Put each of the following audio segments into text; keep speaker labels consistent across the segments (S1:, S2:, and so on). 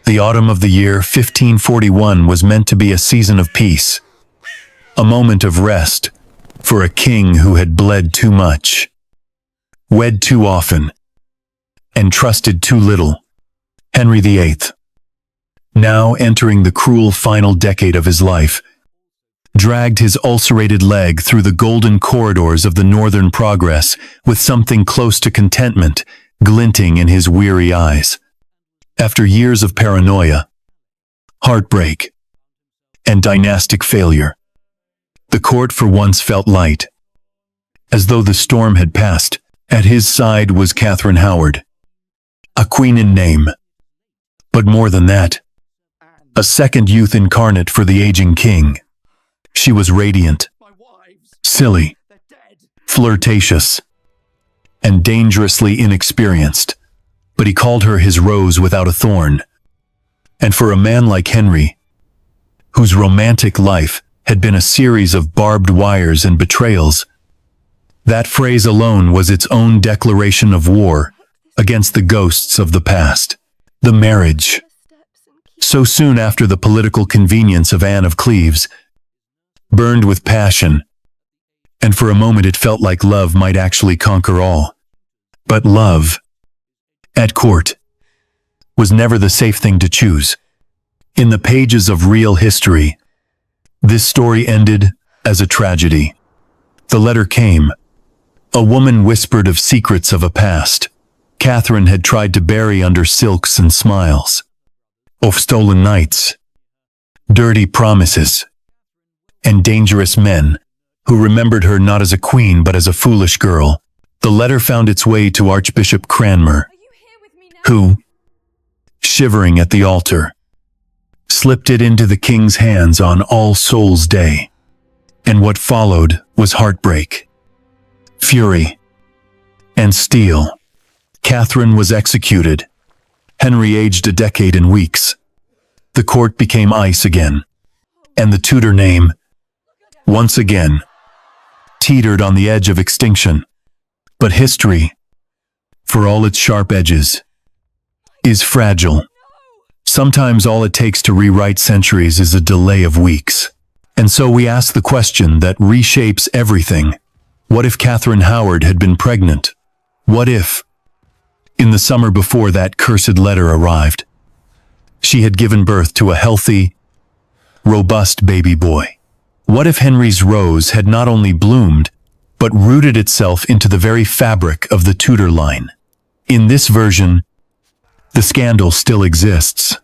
S1: The autumn of the year 1541 was meant to be a season of peace, a moment of rest for a king who had bled too much, wed too often, and trusted too little. Henry VIII, now entering the cruel final decade of his life, dragged his ulcerated leg through the golden corridors of the northern progress with something close to contentment glinting in his weary eyes. After years of paranoia, heartbreak, and dynastic failure, the court for once felt light, as though the storm had passed. At his side was Catherine Howard, a queen in name, but more than that, a second youth incarnate for the aging king. She was radiant, silly, flirtatious, and dangerously inexperienced, but he called her his rose without a thorn. And for a man like Henry, whose romantic life had been a series of barbed wires and betrayals, that phrase alone was its own declaration of war against the ghosts of the past. The marriage, so soon after the political convenience of Anne of Cleves, burned with passion, and for a moment it felt like love might actually conquer all. But love, at court, was never the safe thing to choose. In the pages of real history, this story ended as a tragedy. The letter came. A woman whispered of secrets of a past Catherine had tried to bury under silks and smiles, of stolen nights, dirty promises, and dangerous men who remembered her not as a queen but as a foolish girl. The letter found its way to Archbishop Cranmer, who, shivering at the altar, slipped it into the king's hands on All Souls' Day. And what followed was heartbreak, fury, and steel. Catherine was executed. Henry aged a decade in weeks. The court became ice again, and the Tudor name, once again, teetered on the edge of extinction. But history, for all its sharp edges, is fragile. Sometimes all it takes to rewrite centuries is a delay of weeks. And so we ask the question that reshapes everything. What if Catherine Howard had been pregnant? What if, in the summer before that cursed letter arrived, she had given birth to a healthy, robust baby boy? What if Henry's rose had not only bloomed, but rooted itself into the very fabric of the Tudor line? In this version, the scandal still exists.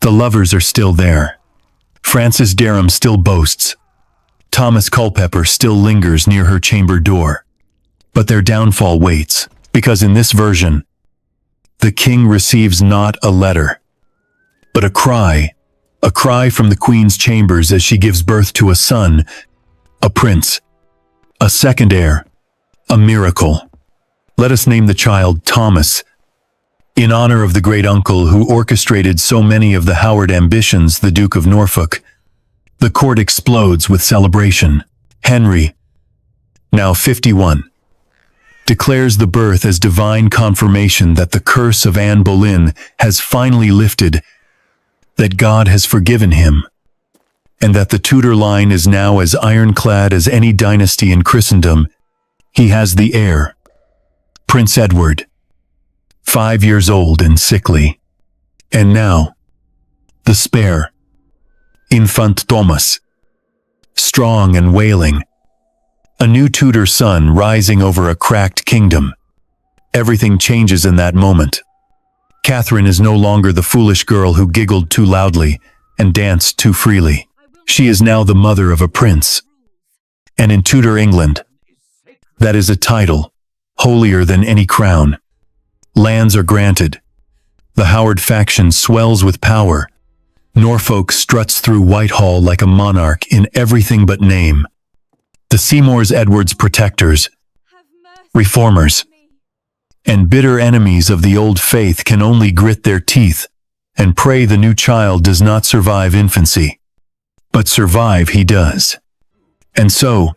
S1: The lovers are still there. Frances Dereham still boasts. Thomas Culpeper still lingers near her chamber door. But their downfall waits, because in this version, the king receives not a letter, but a cry from the queen's chambers as she gives birth to a son, a prince, a second heir, a miracle. Let us name the child Thomas, in honor of the great uncle who orchestrated so many of the Howard ambitions, the Duke of Norfolk. The court explodes with celebration. Henry, now 51, declares the birth as divine confirmation that the curse of Anne Boleyn has finally lifted, that God has forgiven him, and that the Tudor line is now as ironclad as any dynasty in Christendom. He has the heir, Prince Edward, 5 years old and sickly. And now, the spare, infant Thomas, strong and wailing. A new Tudor sun rising over a cracked kingdom. Everything changes in that moment. Catherine is no longer the foolish girl who giggled too loudly and danced too freely. She is now the mother of a prince. And in Tudor England, that is a title, holier than any crown. Lands are granted. The Howard faction swells with power. Norfolk struts through Whitehall like a monarch in everything but name. The Seymours Edwards protectors, reformers, and bitter enemies of the old faith can only grit their teeth and pray the new child does not survive infancy. But survive he does. And so,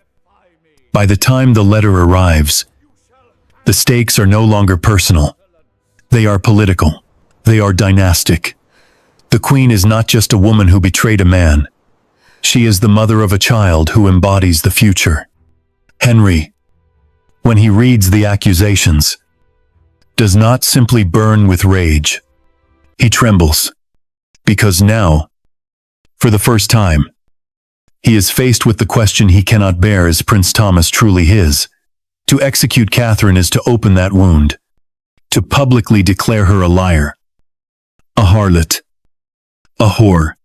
S1: by the time the letter arrives, the stakes are no longer personal. They are political. They are dynastic. The queen is not just a woman who betrayed a man. She is the mother of a child who embodies the future. Henry, when he reads the accusations, does not simply burn with rage. He trembles, because now, for the first time, he is faced with the question he cannot bear: is Prince Thomas truly his? To execute Catherine is to open that wound, to publicly declare her a liar, a harlot, a whore,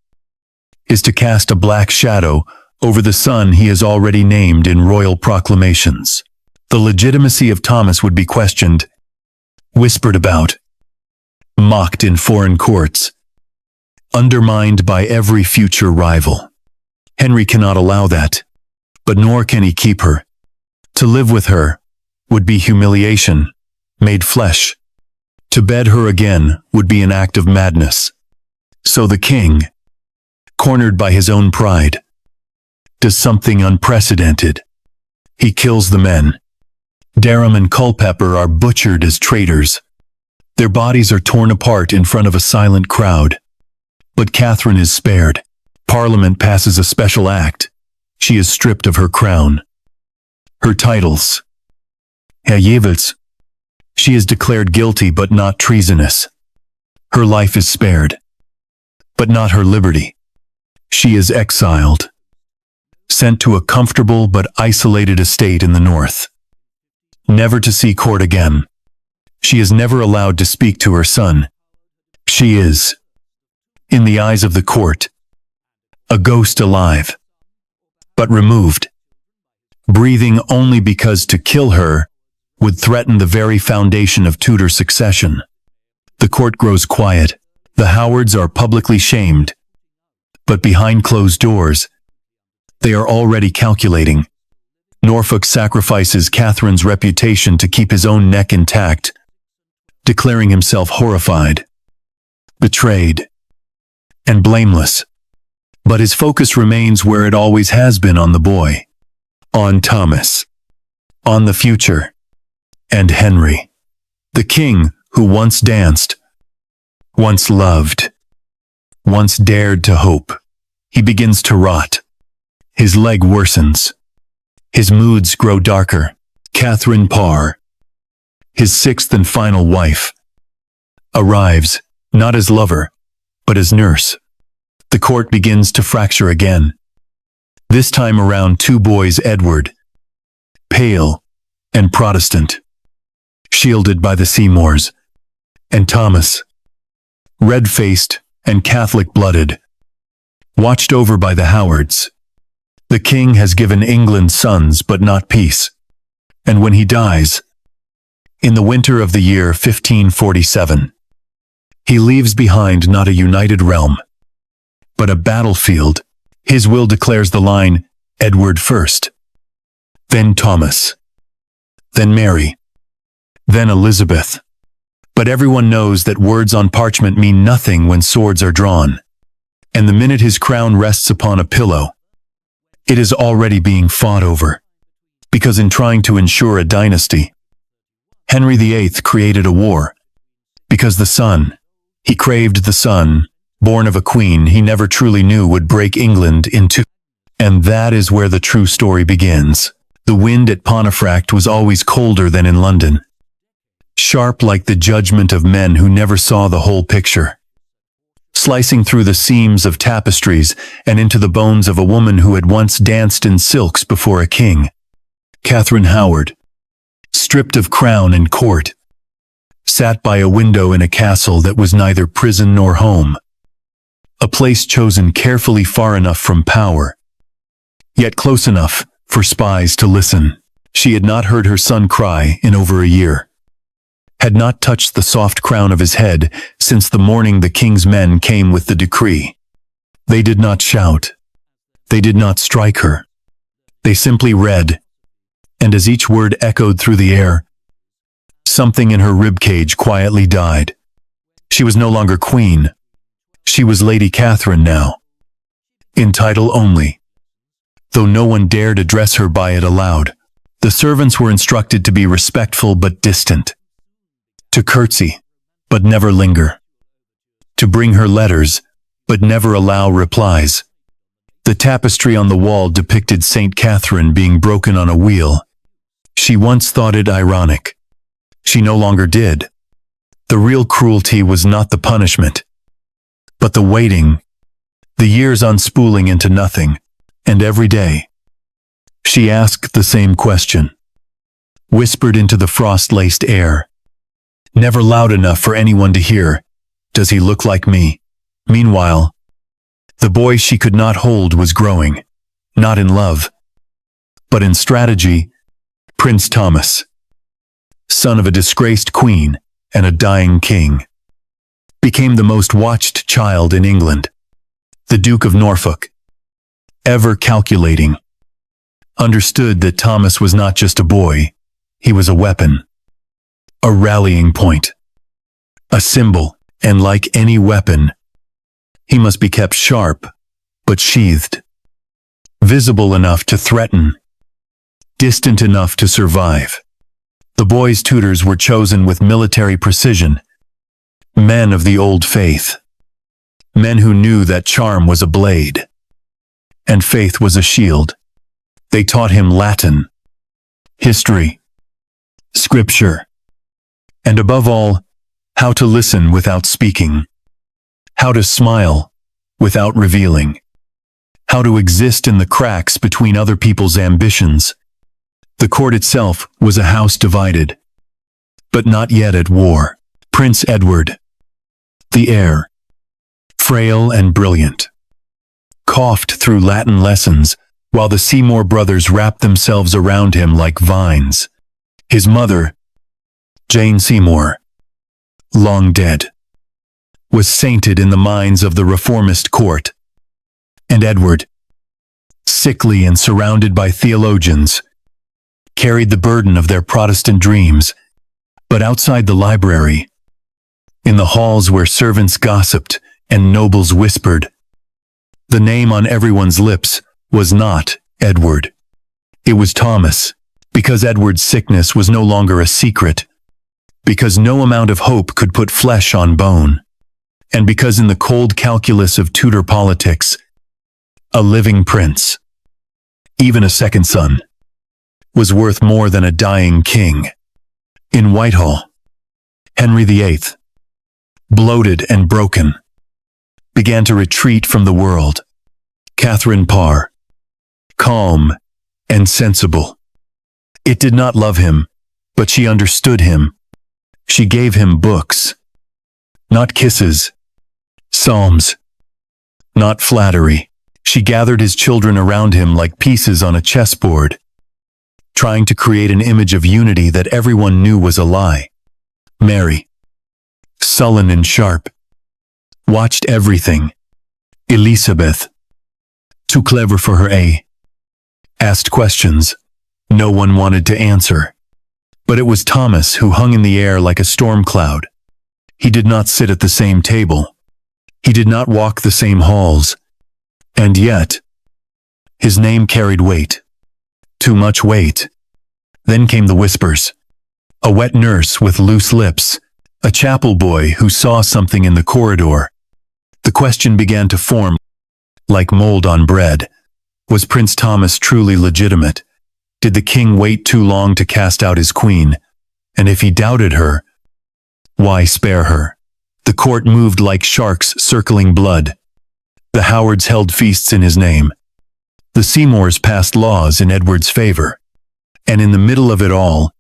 S1: is to cast a black shadow over the son he has already named in royal proclamations. The legitimacy of Thomas would be questioned, whispered about, mocked in foreign courts, undermined by every future rival. Henry cannot allow that, but nor can he keep her. To live with her would be humiliation, made flesh. To bed her again would be an act of madness. So the king, cornered by his own pride, does something unprecedented. He kills the men. Derham and Culpeper are butchered as traitors. Their bodies are torn apart in front of a silent crowd. But Catherine is spared. Parliament passes a special act. She is stripped of her crown, her titles. Herr Jewels. She is declared guilty but not treasonous. Her life is spared, but not her liberty. She is exiled, sent to a comfortable but isolated estate in the north, never to see court again. She is never allowed to speak to her son. She is, in the eyes of the court, a ghost alive, but removed, breathing only because to kill her would threaten the very foundation of Tudor succession. The court grows quiet. The Howards are publicly shamed, but behind closed doors, they are already calculating. Norfolk sacrifices Catherine's reputation to keep his own neck intact, declaring himself horrified, betrayed, and blameless. But his focus remains where it always has been: on the boy, on Thomas, on the future, and Henry, the king who once danced, once loved, once dared to hope. He begins to rot. His leg worsens. His moods grow darker. Catherine Parr, his sixth and final wife, arrives, not as lover, but as nurse. The court begins to fracture again. This time around, two boys: Edward, pale and Protestant, shielded by the Seymours, and Thomas, red-faced and Catholic-blooded, watched over by the Howards. The king has given England sons but not peace. And when he dies, in the winter of the year 1547, he leaves behind not a united realm, but a battlefield. His will declares the line: Edward first, then Thomas, then Mary, then Elizabeth. But everyone knows that words on parchment mean nothing when swords are drawn. And the minute his crown rests upon a pillow, it is already being fought over. Because in trying to ensure a dynasty, Henry VIII created a war. Because the son, he craved the son, born of a queen he never truly knew, would break England in two. And that is where the true story begins. The wind at Pontefract was always colder than in London, sharp like the judgment of men who never saw the whole picture, slicing through the seams of tapestries and into the bones of a woman who had once danced in silks before a king. Catherine Howard, stripped of crown and court, sat by a window in a castle that was neither prison nor home, a place chosen carefully far enough from power, yet close enough for spies to listen. She had not heard her son cry in over a year, had not touched the soft crown of his head since the morning the king's men came with the decree. They did not shout. They did not strike her. They simply read, and as each word echoed through the air, something in her ribcage quietly died. She was no longer queen. She was Lady Catherine now, in title only, though no one dared address her by it aloud. The servants were instructed to be respectful but distant, to curtsy, but never linger, to bring her letters, but never allow replies. The tapestry on the wall depicted Saint Catherine being broken on a wheel. She once thought it ironic. She no longer did. The real cruelty was not the punishment, but the waiting, the years unspooling into nothing, and every day. She asked the same question, whispered into the frost-laced air, never loud enough for anyone to hear, "Does he look like me?" Meanwhile, the boy she could not hold was growing, not in love, but in strategy. Prince Thomas, son of a disgraced queen and a dying king, became the most watched child in England. The Duke of Norfolk, ever calculating, understood that Thomas was not just a boy, he was a weapon, a rallying point, a symbol, and like any weapon, he must be kept sharp, but sheathed, visible enough to threaten, distant enough to survive. The boy's tutors were chosen with military precision, men of the old faith, men who knew that charm was a blade, and faith was a shield. They taught him Latin, history, scripture, and above all, how to listen without speaking, how to smile without revealing, how to exist in the cracks between other people's ambitions. The court itself was a house divided, but not yet at war. Prince Edward, the heir, frail and brilliant, coughed through Latin lessons while the Seymour brothers wrapped themselves around him like vines. His mother, Jane Seymour, long dead, was sainted in the minds of the reformist court, and Edward, sickly and surrounded by theologians, carried the burden of their Protestant dreams. But outside the library, in the halls where servants gossiped and nobles whispered, the name on everyone's lips was not Edward. It was Thomas, because Edward's sickness was no longer a secret, because no amount of hope could put flesh on bone, and because in the cold calculus of Tudor politics, a living prince, even a second son, was worth more than a dying king. In Whitehall, Henry VIII, bloated and broken, began to retreat from the world. Catherine Parr, calm and sensible. It did not love him, but she understood him. She gave him books, not kisses, psalms, not flattery. She gathered his children around him like pieces on a chessboard, trying to create an image of unity that everyone knew was a lie. Mary, sullen and sharp, watched everything. Elizabeth, too clever for her asked questions no one wanted to answer. But it was Thomas who hung in the air like a storm cloud. He did not sit at the same table. He did not walk the same halls. And yet, his name carried weight. Too much weight. Then came the whispers. A wet nurse with loose lips. A chapel boy who saw something in the corridor. The question began to form, like mold on bread. Was Prince Thomas truly legitimate? Did the king wait too long to cast out his queen? And if he doubted her, why spare her? The court moved like sharks circling blood. The Howards held feasts in his name. The Seymours passed laws in Edward's favor. And in the middle of it all,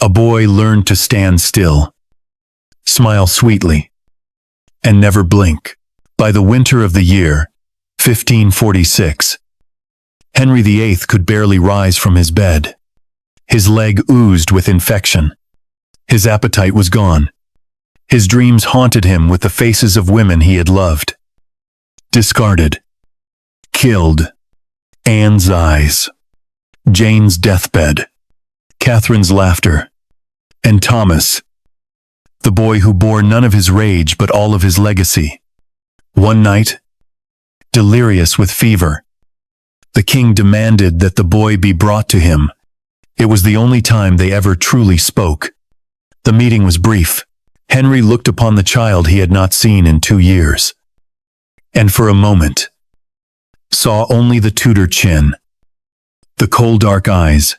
S1: a boy learned to stand still, smile sweetly, and never blink. By the winter of the year, 1546, Henry VIII could barely rise from his bed. His leg oozed with infection. His appetite was gone. His dreams haunted him with the faces of women he had loved. Discarded. Killed. Anne's eyes. Jane's deathbed. Catherine's laughter. And Thomas, the boy who bore none of his rage but all of his legacy. One night, delirious with fever, the king demanded that the boy be brought to him. It was the only time they ever truly spoke. The meeting was brief. Henry looked upon the child he had not seen in 2 years. and for a moment, saw only the Tudor chin, the cold dark eyes,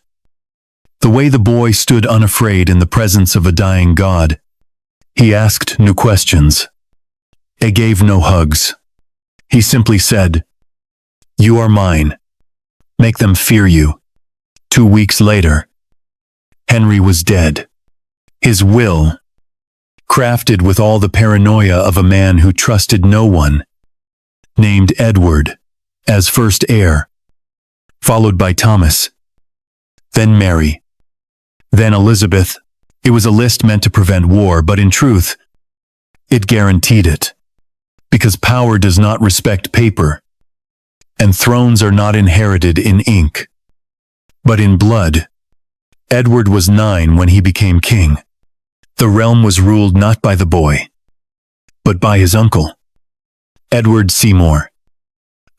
S1: the way the boy stood unafraid in the presence of a dying god. He asked no questions. He gave no hugs. He simply said, "You are mine. Make them fear you." 2 weeks later, Henry was dead. His will, crafted with all the paranoia of a man who trusted no one, named Edward as first heir, followed by Thomas, then Mary, then Elizabeth. It was a list meant to prevent war, but in truth, it guaranteed it. Because power does not respect paper, and thrones are not inherited in ink, but in blood. Edward was 9 when he became king. The realm was ruled not by the boy, but by his uncle, Edward Seymour,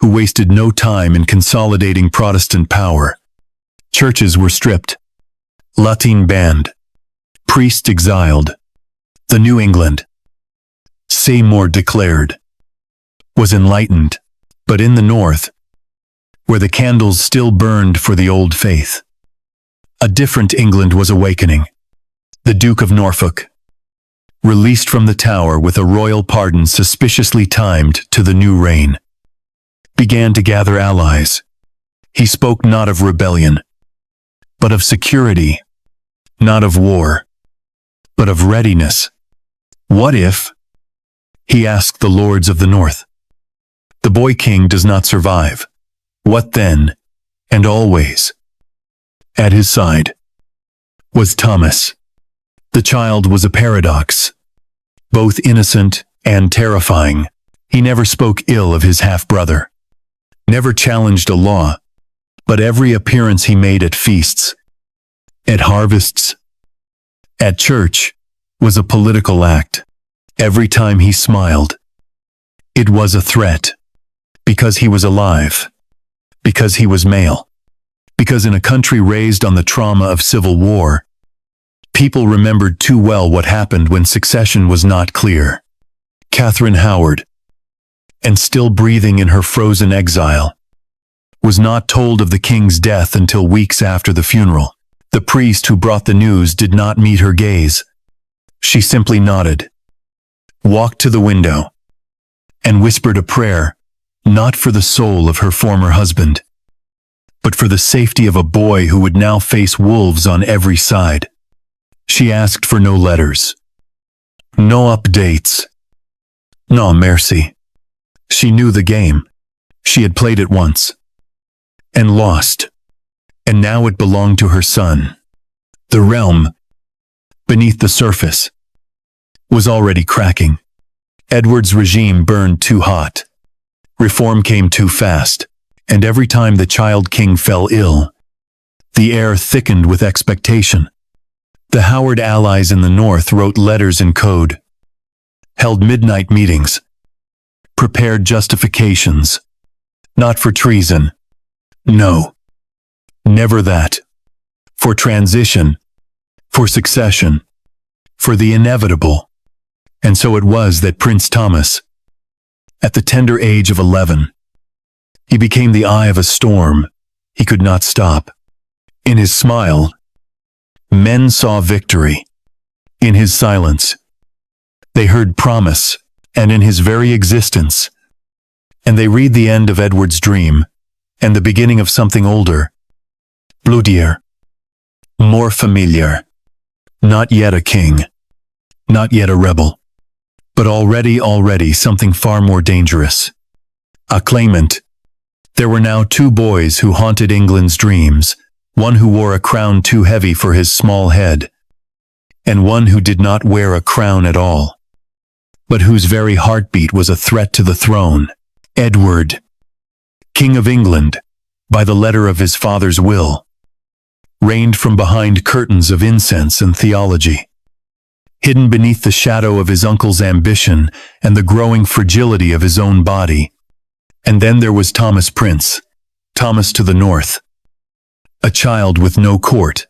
S1: who wasted no time in consolidating Protestant power. Churches were stripped, Latin banned, priests exiled. The New England, Seymour declared, was enlightened, but in the North, where the candles still burned for the old faith, a different England was awakening. The Duke of Norfolk, released from the Tower with a royal pardon suspiciously timed to the new reign, began to gather allies. He spoke not of rebellion, but of security, not of war, but of readiness. What if, he asked the lords of the North, the boy king does not survive? What then, and always? At his side was Thomas. The child was a paradox, both innocent and terrifying. He never spoke ill of his half-brother, never challenged a law, but every appearance he made at feasts, at harvests, at church, was a political act. Every time he smiled, it was a threat, because he was alive, because he was male, because in a country raised on the trauma of civil war, people remembered too well what happened when succession was not clear. Catherine Howard, and still breathing in her frozen exile, was not told of the king's death until weeks after the funeral. The priest who brought the news did not meet her gaze. She simply nodded, walked to the window, and whispered a prayer, not for the soul of her former husband, but for the safety of a boy who would now face wolves on every side. She asked for no letters, no updates, no mercy. She knew the game. She had played it once, and lost, and now it belonged to her son. The realm, beneath the surface, was already cracking. Edward's regime burned too hot. Reform came too fast, and every time the child king fell ill, the air thickened with expectation. The Howard allies in the North wrote letters in code, held midnight meetings, prepared justifications, not for treason. No, never that. For transition, for succession, for the inevitable. And so it was that Prince Thomas, at the tender age of 11, he became the eye of a storm he could not stop. In his smile, men saw victory. In his silence, they heard promise, and in his very existence. And they read the end of Edward's dream, and the beginning of something older, bloodier, more familiar. Not yet a king, not yet a rebel, but already something far more dangerous. A claimant. There were now 2 boys who haunted England's dreams, one who wore a crown too heavy for his small head, and one who did not wear a crown at all, but whose very heartbeat was a threat to the throne. Edward, King of England, by the letter of his father's will, reigned from behind curtains of incense and theology, hidden beneath the shadow of his uncle's ambition and the growing fragility of his own body. And then there was Thomas Prince, Thomas to the North, a child with no court,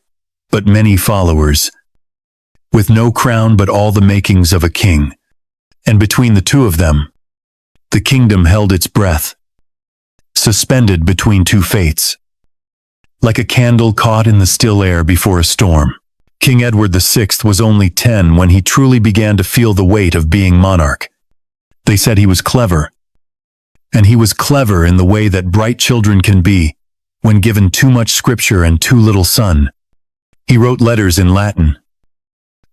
S1: but many followers, with no crown but all the makings of a king. And between the two of them, The kingdom held its breath, suspended between two fates, like a candle caught in the still air before a storm. King Edward VI was only 10 when he truly began to feel the weight of being monarch. They said he was clever, and he was clever in the way that bright children can be when given too much scripture and too little sun. He wrote letters in Latin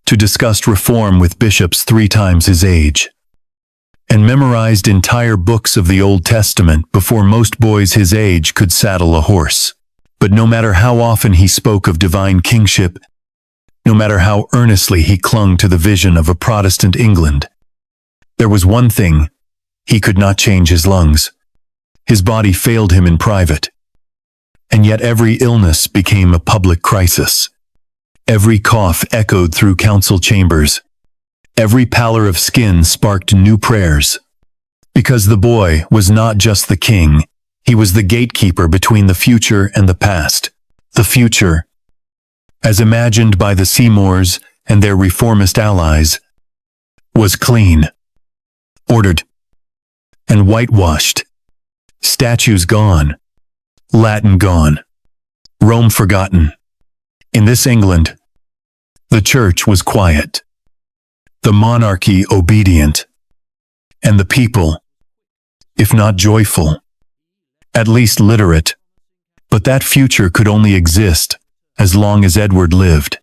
S1: to discuss reform with bishops 3 times his age, and memorized entire books of the Old Testament before most boys his age could saddle a horse. But no matter how often he spoke of divine kingship, no matter how earnestly he clung to the vision of a Protestant England, there was one thing: he could not change his lungs. His body failed him in private. And yet every illness became a public crisis. Every cough echoed through council chambers. Every pallor of skin sparked new prayers. Because the boy was not just the king, he was the gatekeeper between the future and the past. The future, as imagined by the Seymours and their reformist allies, was clean, ordered, and whitewashed. Statues gone, Latin gone, Rome forgotten. In this England, the church was quiet, the monarchy obedient, and the people, if not joyful, at least literate. But that future could only exist as long as Edward lived.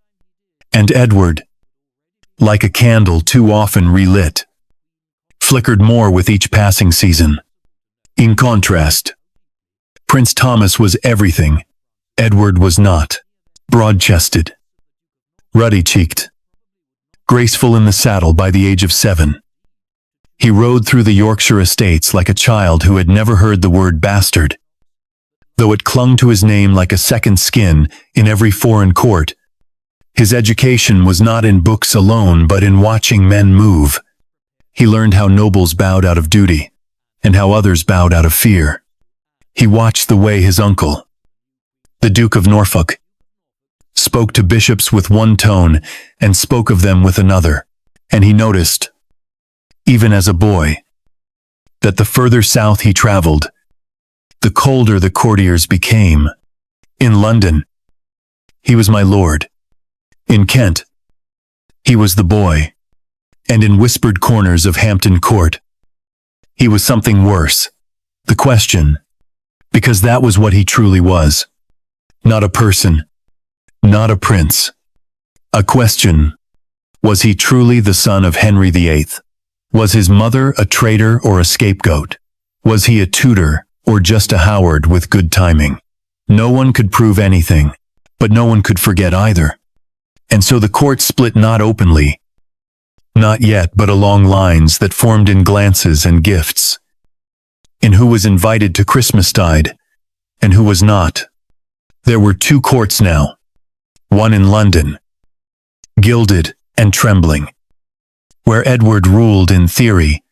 S1: And Edward, like a candle too often relit, flickered more with each passing season. In contrast, Prince Thomas was everything Edward was not. Broad-chested, ruddy-cheeked, graceful in the saddle by the age of 7. He rode through the Yorkshire estates like a child who had never heard the word bastard. Though it clung to his name like a second skin in every foreign court, his education was not in books alone but in watching men move. He learned how nobles bowed out of duty, and how others bowed out of fear. He watched the way his uncle, the Duke of Norfolk, spoke to bishops with one tone and spoke of them with another, and he noticed, even as a boy, that the further south he traveled, the colder the courtiers became. In London, he was my lord. In Kent, he was the boy. And in whispered corners of Hampton Court, he was something worse. The question, because that was what he truly was. Not a person, not a prince. A question, was he truly the son of Henry VIII? Was his mother a traitor or a scapegoat? Was he a Tudor or just a Howard with good timing? No one could prove anything, but no one could forget either. And so the court split not openly, not yet, but along lines that formed in glances and gifts, in who was invited to Christmastide and who was not. There were 2 courts now, one in London, gilded and trembling, where Edward ruled in theory,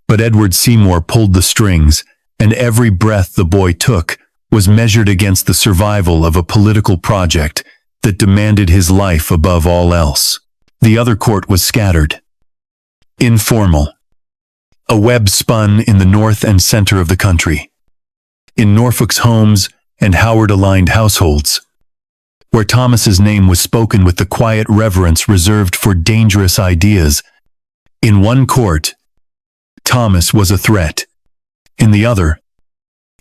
S1: but Edward Seymour pulled the strings, and every breath the boy took was measured against the survival of a political project that demanded his life above all else. The other court was scattered, informal, a web spun in the north and center of the country, in Norfolk's homes and Howard-aligned households, where Thomas's name was spoken with the quiet reverence reserved for dangerous ideas. In one court, Thomas was a threat. In the other,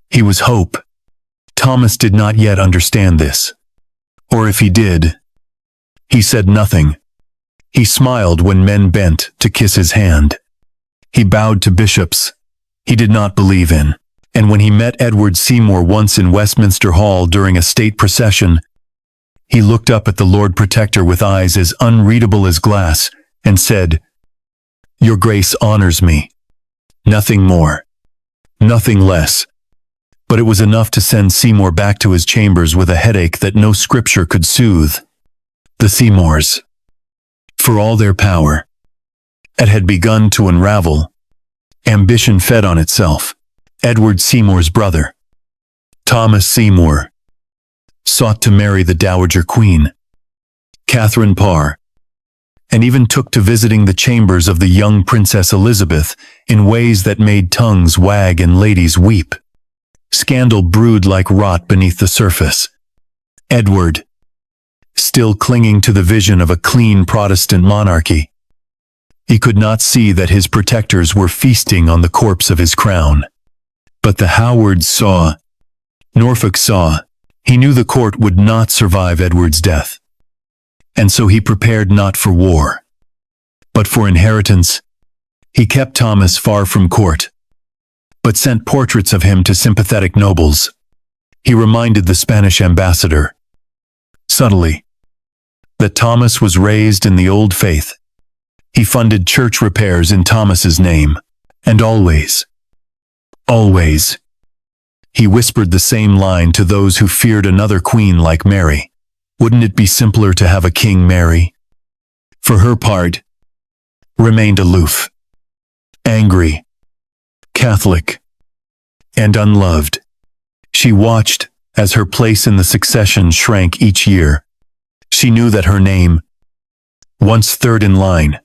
S1: he was hope. Thomas did not yet understand this. Or if he did, he said nothing. He smiled when men bent to kiss his hand. He bowed to bishops he did not believe in. And when he met Edward Seymour once in Westminster Hall during a state procession, he looked up at the Lord Protector with eyes as unreadable as glass and said, "Your Grace honors me." Nothing more, nothing less. But it was enough to send Seymour back to his chambers with a headache that no scripture could soothe. The Seymours, for all their power, it had begun to unravel. Ambition fed on itself. Edward Seymour's brother, Thomas Seymour, sought to marry the Dowager Queen, Catherine Parr, and even took to visiting the chambers of the young Princess Elizabeth in ways that made tongues wag and ladies weep. Scandal brewed like rot beneath the surface. Edward, still clinging to the vision of a clean Protestant monarchy, he could not see that his protectors were feasting on the corpse of his crown. But the Howards saw, Norfolk saw, he knew the court would not survive Edward's death. And so he prepared not for war, but for inheritance. He kept Thomas far from court, but sent portraits of him to sympathetic nobles. He reminded the Spanish ambassador, subtly, that Thomas was raised in the old faith. He funded church repairs in Thomas's name, and always, he whispered the same line to those who feared another queen like Mary. Wouldn't it be simpler to have a King Mary? For her part, remained aloof, angry, Catholic, and unloved. She watched as her place in the succession shrank each year. She knew that her name, once third in line,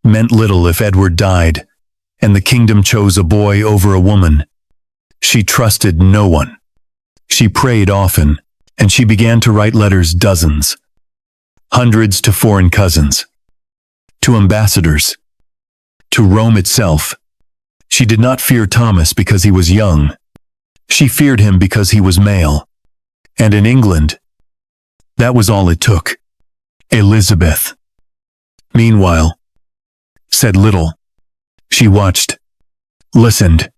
S1: meant little if Edward died, and the kingdom chose a boy over a woman. She trusted no one. She prayed often, and she began to write letters, dozens, hundreds, to foreign cousins, to ambassadors, to Rome itself. She did not fear Thomas because he was young. She feared him because he was male. And in England, that was all it took. Elizabeth, meanwhile, said little. She watched, listened,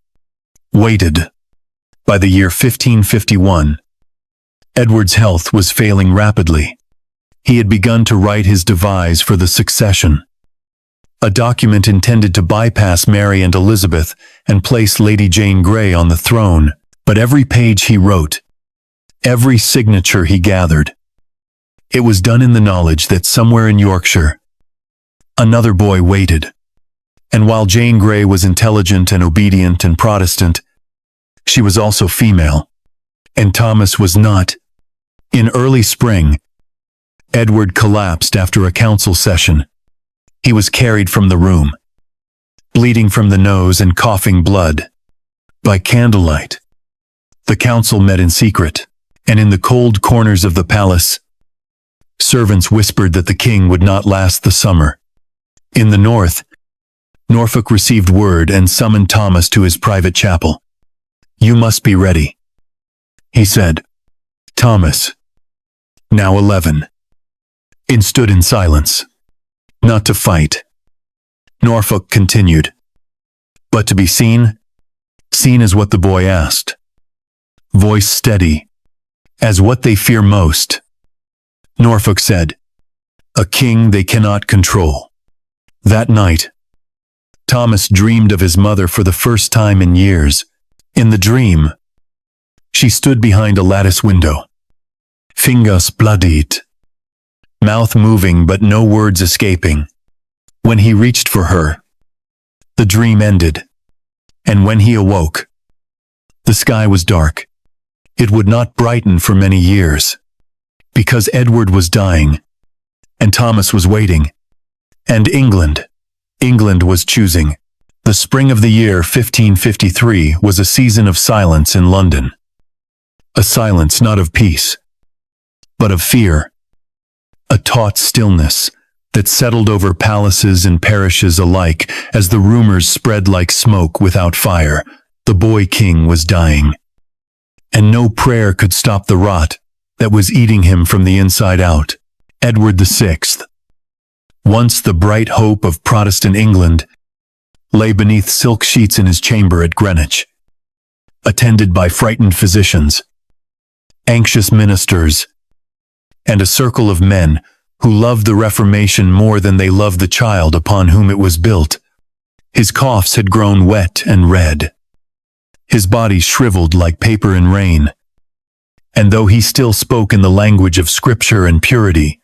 S1: waited. By the year 1551, Edward's health was failing rapidly. He had begun to write his devise for the succession, a document intended to bypass Mary and Elizabeth and place Lady Jane Grey on the throne. But every page he wrote, every signature he gathered, it was done in the knowledge that somewhere in Yorkshire, another boy waited. And while Jane Grey was intelligent and obedient and Protestant, she was also female, and Thomas was not. In early spring, Edward collapsed after a council session. He was carried from the room, bleeding from the nose and coughing blood. By candlelight, the council met in secret, and in the cold corners of the palace, servants whispered that the king would not last the summer. In the north, Norfolk received word and summoned Thomas to his private chapel. "You must be ready," he said. Thomas, now 11, stood in silence. Not to fight, Norfolk continued, but to be seen. Seen as what the boy asked. Voice steady, as what they fear most. Norfolk said, "A king they cannot control." That night, Thomas dreamed of his mother for the first time in years. In the dream, she stood behind a lattice window, fingers bloodied, mouth moving but no words escaping. When he reached for her, the dream ended, and when he awoke, the sky was dark. It would not brighten for many years, because Edward was dying, and Thomas was waiting, and England was choosing. The spring of the year 1553 was a season of silence in London. A silence not of peace, but of fear. A taut stillness that settled over palaces and parishes alike as the rumors spread like smoke without fire. The boy king was dying, and no prayer could stop the rot that was eating him from the inside out. Edward VI, once the bright hope of Protestant England, lay beneath silk sheets in his chamber at Greenwich, attended by frightened physicians, anxious ministers, and a circle of men who loved the Reformation more than they loved the child upon whom it was built. His coughs had grown wet and red. His body shriveled like paper in rain. And though he still spoke in the language of Scripture and purity,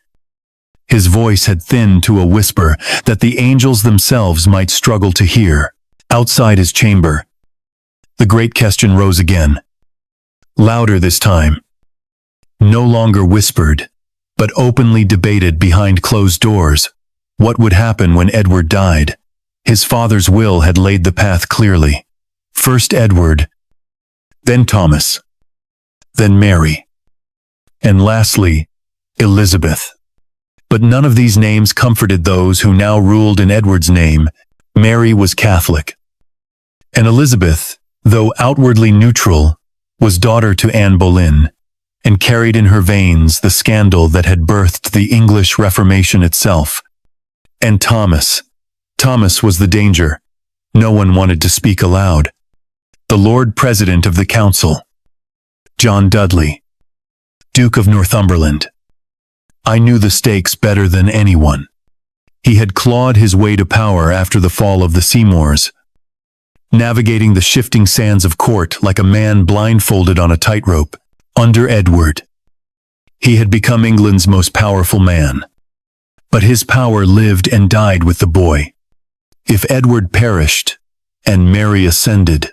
S1: his voice had thinned to a whisper that the angels themselves might struggle to hear. Outside his chamber, the great question rose again. Louder this time. No longer whispered, but openly debated behind closed doors. What would happen when Edward died? His father's will had laid the path clearly. First Edward, then Thomas, then Mary, and lastly, Elizabeth. But none of these names comforted those who now ruled in Edward's name. Mary was Catholic, and Elizabeth, though outwardly neutral, was daughter to Anne Boleyn, and carried in her veins the scandal that had birthed the English Reformation itself. And Thomas was the danger. No one wanted to speak aloud. The Lord President of the Council, John Dudley, Duke of Northumberland. I knew the stakes better than anyone. He had clawed his way to power after the fall of the Seymours, navigating the shifting sands of court like a man blindfolded on a tightrope. Under Edward, he had become England's most powerful man. But his power lived and died with the boy. If Edward perished, and Mary ascended,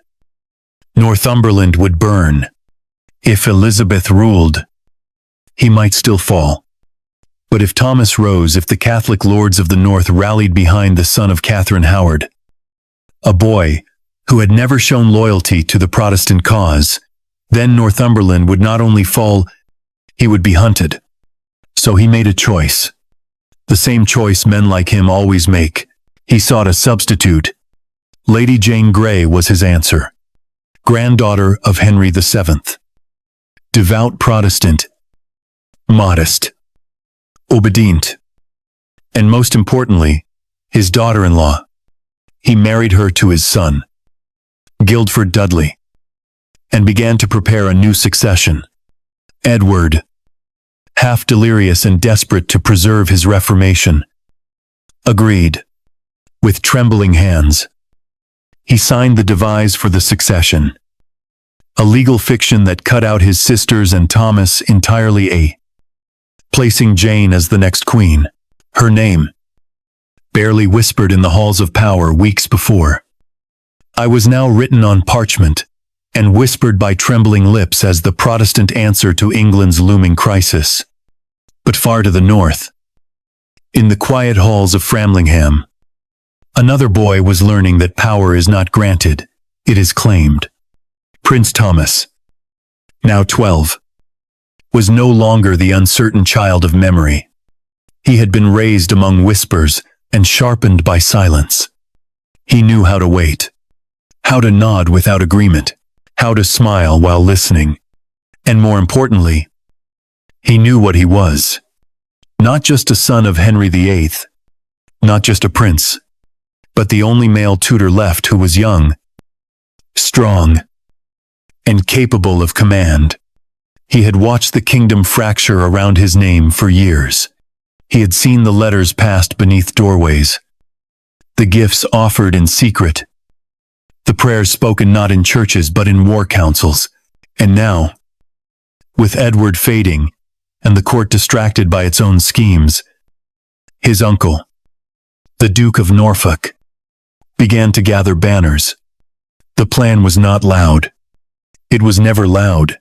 S1: Northumberland would burn. If Elizabeth ruled, he might still fall. But if Thomas rose, if the Catholic lords of the North rallied behind the son of Catherine Howard, a boy who had never shown loyalty to the Protestant cause, then Northumberland would not only fall, he would be hunted. So he made a choice. The same choice men like him always make. He sought a substitute. Lady Jane Grey was his answer. Granddaughter of Henry VII. Devout Protestant. Modest. Obedient. And most importantly, his daughter-in-law. He married her to his son, Guildford Dudley, and began to prepare a new succession. Edward, half delirious and desperate to preserve his reformation, agreed. With trembling hands, he signed the devise for the succession, a legal fiction that cut out his sisters and Thomas entirely, placing Jane as the next queen. Her name, barely whispered in the halls of power weeks before, I was now written on parchment and whispered by trembling lips as the Protestant answer to England's looming crisis. But far to the north, in the quiet halls of Framlingham, another boy was learning that power is not granted, it is claimed. Prince Thomas, now 12, was no longer the uncertain child of memory. He had been raised among whispers and sharpened by silence. He knew how to wait, how to nod without agreement, how to smile while listening, and more importantly, he knew what he was. Not just a son of Henry VIII, not just a prince, but the only male Tudor left who was young, strong, and capable of command. He had watched the kingdom fracture around his name for years. He had seen the letters passed beneath doorways, the gifts offered in secret, the prayers spoken not in churches but in war councils. And now, with Edward fading and the court distracted by its own schemes, his uncle, the Duke of Norfolk, began to gather banners. The plan was not loud. It was never loud.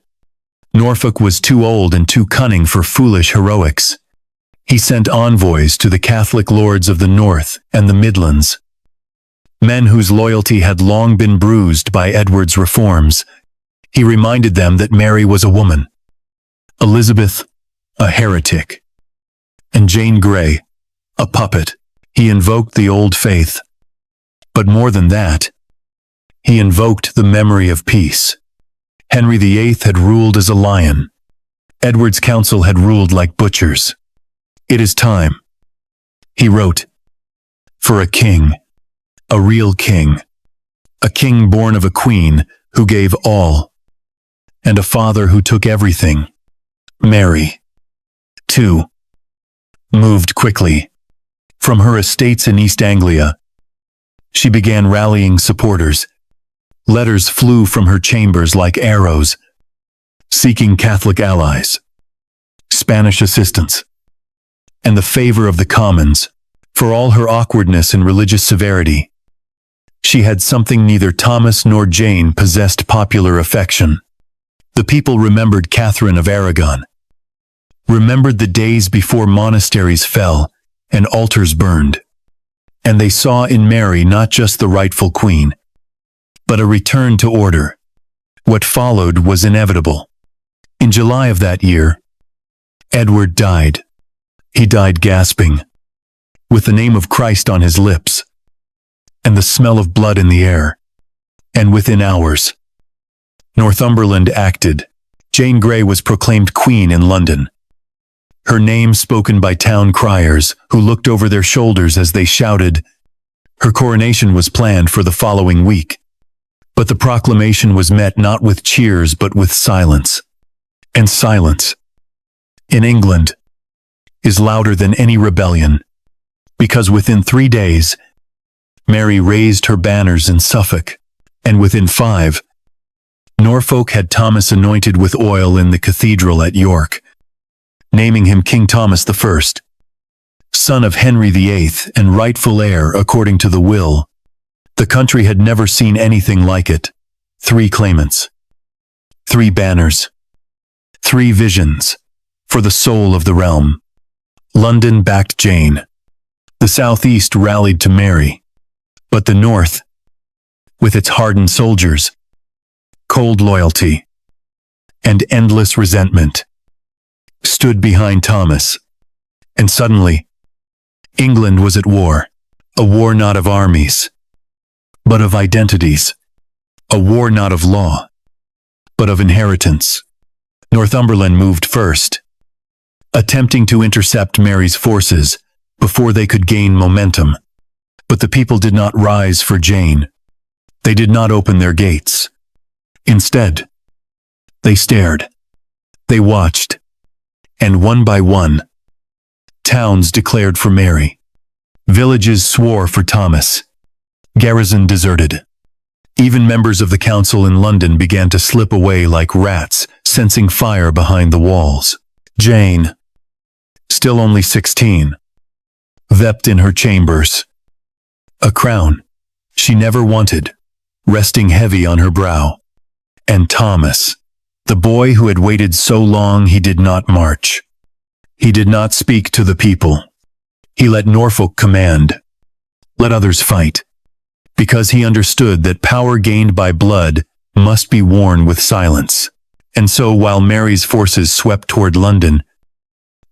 S1: Norfolk was too old and too cunning for foolish heroics. He sent envoys to the Catholic lords of the North and the Midlands, men whose loyalty had long been bruised by Edward's reforms. He reminded them that Mary was a woman, Elizabeth a heretic, and Jane Grey a puppet. He invoked the old faith. But more than that, he invoked the memory of peace. Henry VIII had ruled as a lion. Edward's council had ruled like butchers. It is time, he wrote, for a king, a real king, a king born of a queen who gave all, and a father who took everything. Mary, too, moved quickly. From her estates in East Anglia, she began rallying supporters. Letters flew from her chambers like arrows, seeking Catholic allies, Spanish assistance, and the favor of the commons. For all her awkwardness and religious severity, she had something neither Thomas nor Jane possessed: popular affection. The people remembered Catherine of Aragon, remembered the days before monasteries fell and altars burned. And they saw in Mary not just the rightful queen, but a return to order. What followed was inevitable. In July of that year, Edward died. He died gasping, with the name of Christ on his lips, and the smell of blood in the air. And within hours, Northumberland acted. Jane Grey was proclaimed queen in London. Her name spoken by town criers, who looked over their shoulders as they shouted. Her coronation was planned for the following week. But the proclamation was met not with cheers but with silence. And silence, in England, is louder than any rebellion, because within 3 days, Mary raised her banners in Suffolk, and within 5, Norfolk had Thomas anointed with oil in the cathedral at York, naming him King Thomas I, son of Henry VIII and rightful heir according to the will. The country had never seen anything like it. 3 claimants, 3 banners, 3 visions, for the soul of the realm. London backed Jane. The southeast rallied to Mary. But the north, with its hardened soldiers, cold loyalty, and endless resentment, stood behind Thomas. And suddenly, England was at war. A war not of armies, but of identities. A war not of law, but of inheritance. Northumberland moved first, attempting to intercept Mary's forces before they could gain momentum. But the people did not rise for Jane. They did not open their gates. Instead, they stared. They watched. And one by one, towns declared for Mary. Villages swore for Thomas. Garrison deserted. Even members of the council in London began to slip away like rats, sensing fire behind the walls. Jane, still only 16, wept in her chambers. A crown she never wanted, resting heavy on her brow. And Thomas, the boy who had waited so long, he did not march. He did not speak to the people. He let Norfolk command. Let others fight. Because he understood that power gained by blood must be worn with silence. And so while Mary's forces swept toward London,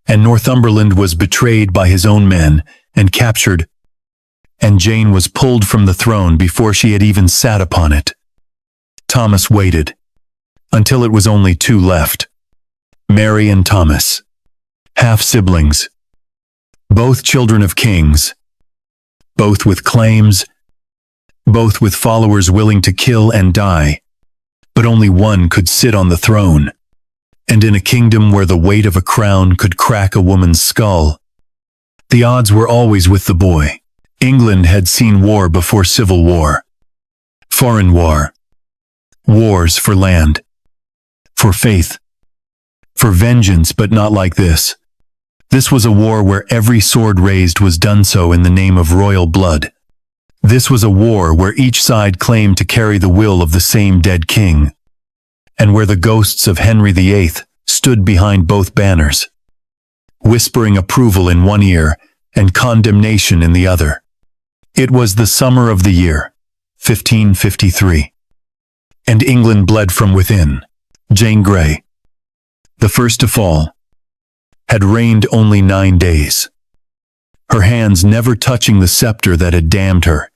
S1: and Northumberland was betrayed by his own men and captured, and Jane was pulled from the throne before she had even sat upon it, Thomas waited, until it was only 2 left. Mary and Thomas, half-siblings, both children of kings, both with claims, both with followers willing to kill and die, but only one could sit on the throne. And in a kingdom where the weight of a crown could crack a woman's skull, the odds were always with the boy. England had seen war before civil war, foreign war, wars for land, for faith, for vengeance, but not like this. This was a war where every sword raised was done so in the name of royal blood. This was a war where each side claimed to carry the will of the same dead king, and where the ghosts of Henry VIII stood behind both banners, whispering approval in one ear and condemnation in the other. It was the summer of the year, 1553. And England bled from within. Jane Grey, the first to fall, had reigned only 9 days, her hands never touching the scepter that had damned her,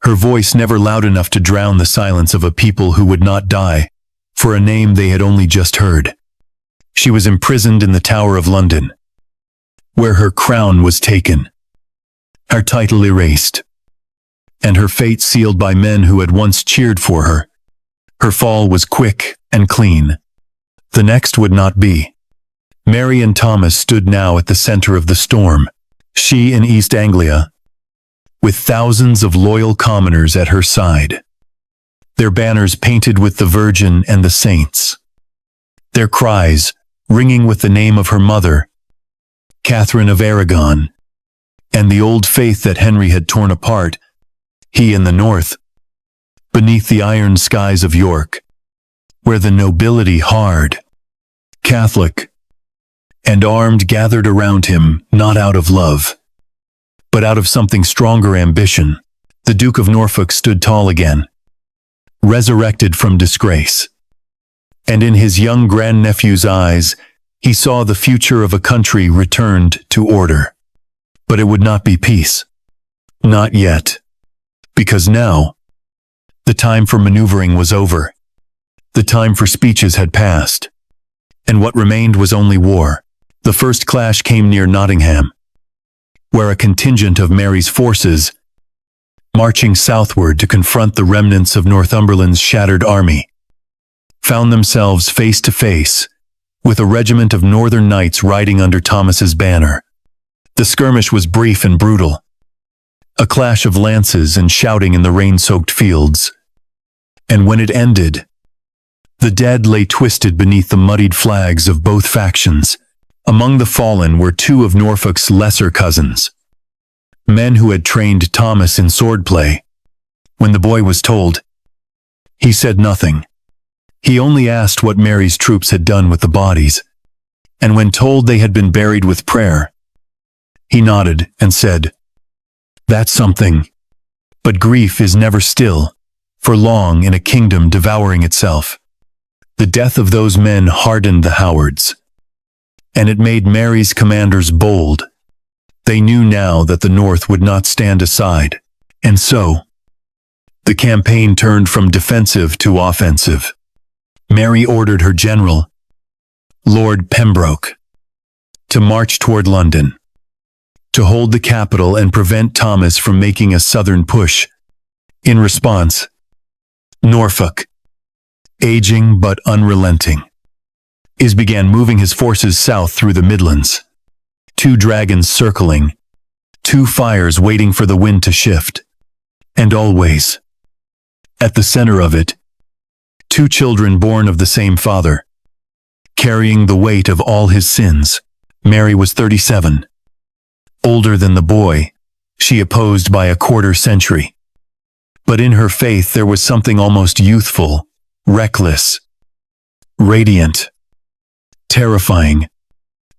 S1: her voice never loud enough to drown the silence of a people who would not die for a name they had only just heard. She was imprisoned in the Tower of London, where her crown was taken, her title erased, and her fate sealed by men who had once cheered for her. Her fall was quick and clean. The next would not be. Mary and Thomas stood now at the center of the storm, she in East Anglia, with thousands of loyal commoners at her side, their banners painted with the Virgin and the saints, their cries ringing with the name of her mother, Catherine of Aragon, and the old faith that Henry had torn apart, he in the north, beneath the iron skies of York, where the nobility hard, Catholic, and armed gathered around him, not out of love, But out of something stronger ambition, the Duke of Norfolk stood tall again, resurrected from disgrace. And in his young grandnephew's eyes, he saw the future of a country returned to order. But it would not be peace. Not yet. Because now, the time for maneuvering was over. The time for speeches had passed. And what remained was only war. The first clash came near Nottingham, where a contingent of Mary's forces, marching southward to confront the remnants of Northumberland's shattered army, found themselves face to face with a regiment of Northern Knights riding under Thomas's banner. The skirmish was brief and brutal, a clash of lances and shouting in the rain-soaked fields. And when it ended, the dead lay twisted beneath the muddied flags of both factions. Among the fallen were two of Norfolk's lesser cousins, men who had trained Thomas in swordplay. When the boy was told, he said nothing. He only asked what Mary's troops had done with the bodies, and when told they had been buried with prayer, he nodded and said, "That's something. But grief is never still, for long in a kingdom devouring itself." The death of those men hardened the Howards, and it made Mary's commanders bold. They knew now that the North would not stand aside, and so the campaign turned from defensive to offensive. Mary ordered her general, Lord Pembroke, to march toward London, to hold the capital and prevent Thomas from making a southern push. In response, Norfolk, aging but unrelenting, began moving his forces south through the Midlands. Two dragons circling, two fires waiting for the wind to shift, and always, at the center of it, two children born of the same father, carrying the weight of all his sins. Mary was 37, older than the boy she opposed by a quarter century. But in her faith there was something almost youthful, reckless, radiant, terrifying.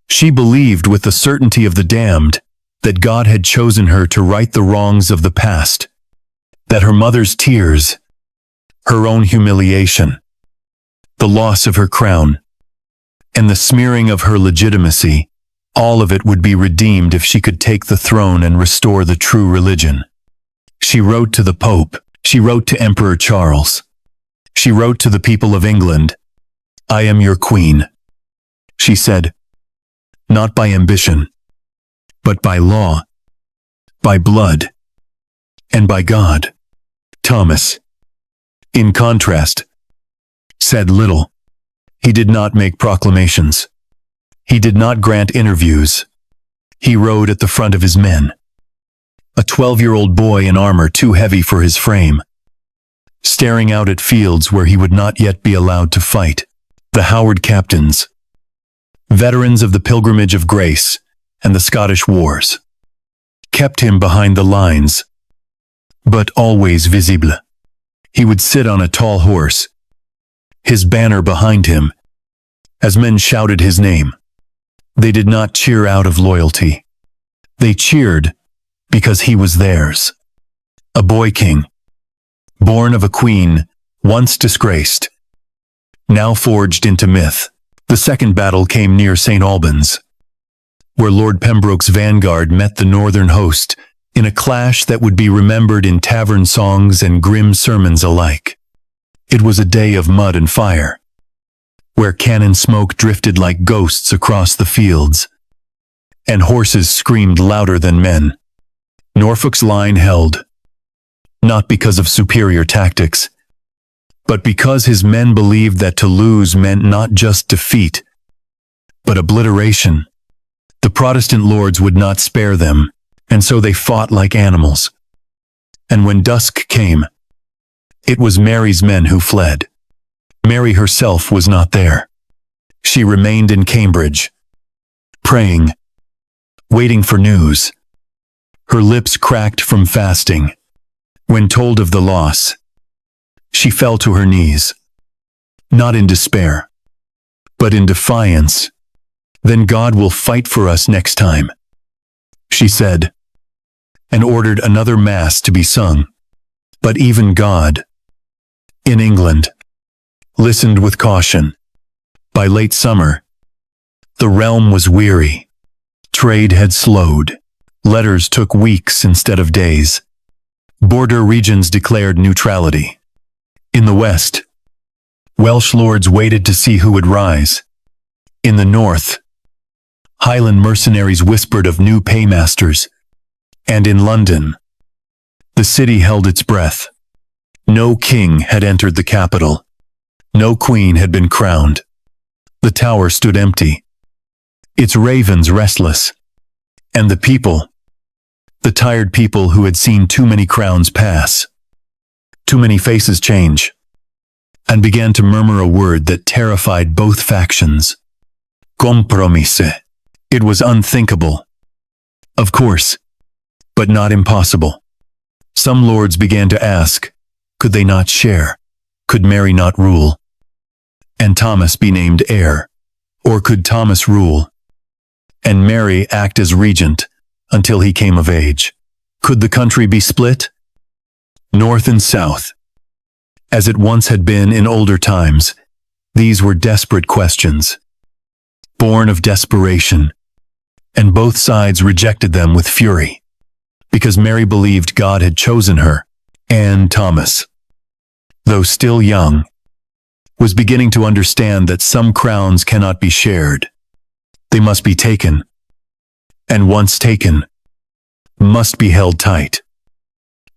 S1: She believed with the certainty of the damned that God had chosen her to right the wrongs of the past, that her mother's tears, her own humiliation, the loss of her crown, and the smearing of her legitimacy, all of it would be redeemed if she could take the throne and restore the true religion. She wrote to the Pope, she wrote to Emperor Charles, she wrote to the people of England, "I am your queen," she said, "not by ambition, but by law, by blood, and by God." Thomas, in contrast, said little. He did not make proclamations. He did not grant interviews. He rode at the front of his men, a 12-year-old boy in armor too heavy for his frame, staring out at fields where he would not yet be allowed to fight. The Howard captains, veterans of the Pilgrimage of Grace and the Scottish Wars, kept him behind the lines, but always visible. He would sit on a tall horse, his banner behind him, as men shouted his name. They did not cheer out of loyalty. They cheered because he was theirs. A boy king, born of a queen, once disgraced, now forged into myth. The second battle came near St. Albans, where Lord Pembroke's vanguard met the northern host in a clash that would be remembered in tavern songs and grim sermons alike. It was a day of mud and fire, where cannon smoke drifted like ghosts across the fields, and horses screamed louder than men. Norfolk's line held, not because of superior tactics, but because his men believed that to lose meant not just defeat, but obliteration. The Protestant lords would not spare them, and so they fought like animals. And when dusk came, it was Mary's men who fled. Mary herself was not there. She remained in Cambridge, praying, waiting for news. Her lips cracked from fasting. When told of the loss, she fell to her knees, not in despair, but in defiance. "Then God will fight for us next time," she said. and ordered another mass to be sung. But even God, in England, listened with caution. By late summer, the realm was weary. Trade had slowed. Letters took weeks instead of days. Border regions declared neutrality. In the west, Welsh lords waited to see who would rise. In the north, Highland mercenaries whispered of new paymasters. And in London, the city held its breath. No king had entered the capital. No queen had been crowned. The tower stood empty, its ravens restless. And the people, the tired people who had seen too many crowns pass, too many faces change, and began to murmur a word that terrified both factions. Compromise. It was unthinkable. Of course, but not impossible. Some lords began to ask, could they not share? Could Mary not rule? And Thomas be named heir? Or could Thomas rule, and Mary act as regent until he came of age? Could the country be split? North and south. As it once had been in older times, these were desperate questions, born of desperation, and both sides rejected them with fury, because Mary believed God had chosen her, and Thomas, though still young, was beginning to understand that some crowns cannot be shared. They must be taken, and once taken, must be held tight,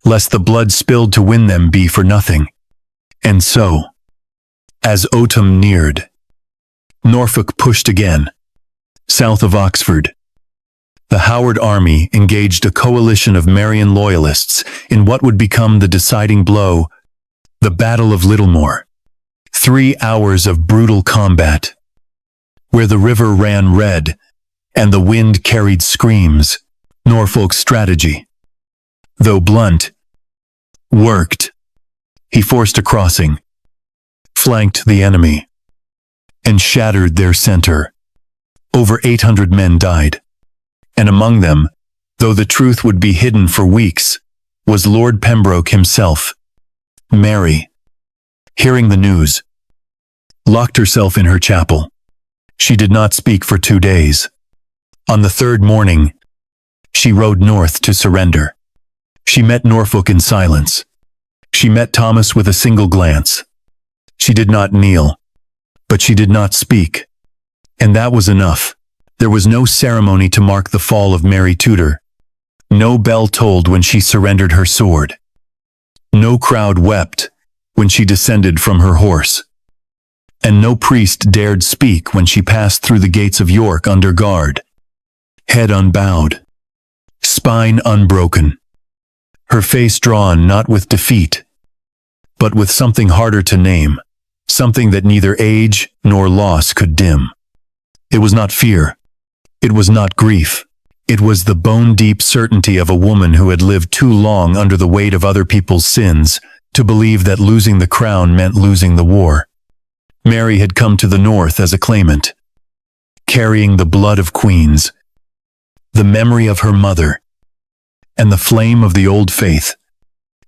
S1: lest the blood spilled to win them be for nothing. And so, as autumn neared, Norfolk pushed again. South of Oxford, the Howard army engaged a coalition of Marian loyalists in what would become the deciding blow, the Battle of Littlemore. 3 hours of brutal combat, where the river ran red and the wind carried screams. Norfolk's strategy, though blunt, worked. He forced a crossing, flanked the enemy, and shattered their center. Over 800 men died, and among them, though the truth would be hidden for weeks, was Lord Pembroke himself. Mary, hearing the news, locked herself in her chapel. She did not speak for 2 days. On the third morning, she rode north to surrender. She met Norfolk in silence. She met Thomas with a single glance. She did not kneel, but she did not speak. And that was enough. There was no ceremony to mark the fall of Mary Tudor. No bell tolled when she surrendered her sword. No crowd wept when she descended from her horse. And no priest dared speak when she passed through the gates of York under guard, head unbowed, spine unbroken, her face drawn not with defeat, but with something harder to name, something that neither age nor loss could dim. It was not fear. It was not grief. It was the bone-deep certainty of a woman who had lived too long under the weight of other people's sins to believe that losing the crown meant losing the war. Mary had come to the north as a claimant, carrying the blood of queens, the memory of her mother, and the flame of the old faith.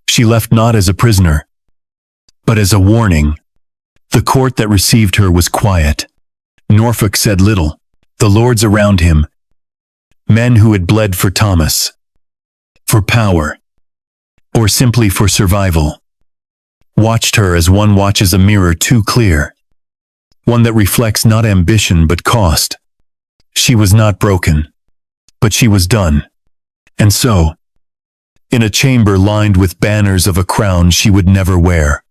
S1: She left not as a prisoner, but as a warning. The court that received her was quiet. Norfolk said little. The lords around him, men who had bled for Thomas, for power, or simply for survival, watched her as one watches a mirror too clear, one that reflects not ambition but cost. She was not broken, but she was done. And so, in a chamber lined with banners of a crown she would never wear,